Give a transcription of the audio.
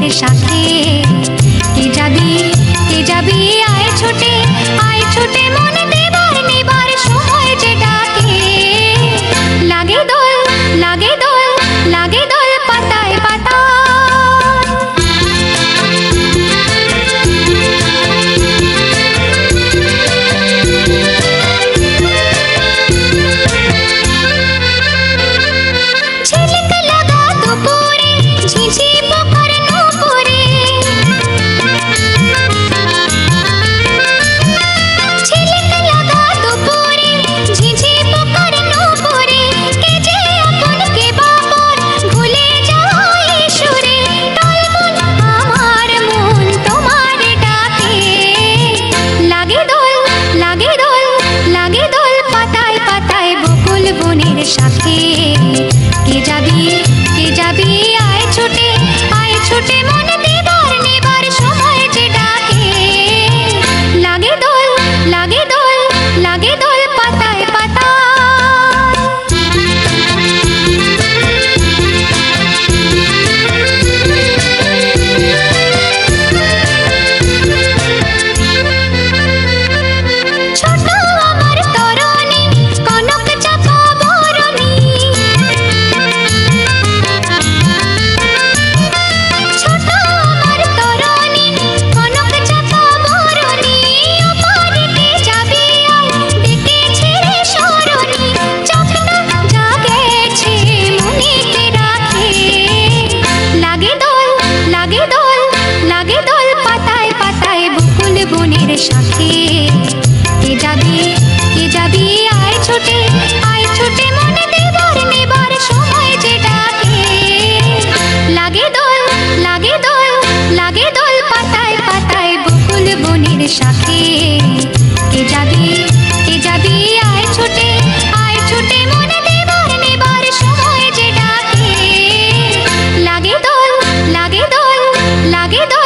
বনের সাথে। কে যাবি আয় ছুটে মন দেবার নেবার সময় যে ডাকে। লাগে দোল পাতায় পাতায়। সাথে কে যাবি আয় ছুটে মন দেবার নেবার সময় যে ডাকে। লাগে দোল পাতায় পাতায়। ছোট আমার তরণী কনক চাপা বরণী। ছোট আমার তরণী কনক চাপা বরণী। ওপারেতে যাবি আয় ডেকেছে রে সরণী। চোখটা জাগেছে মনেতে রাখে। লাগে দোল পাতায় পাতায় বকুল বনের সাথে। কে যাবি আয় ছুটে মন দেবার নেবার সময় যে ডাকে। লাগে দোল পাতায় পাতায় বকুল বনের সাথে। কে যাবি আয় ছুটে মন দেবার নেবার সময় যে ডাকে। লাগে দোল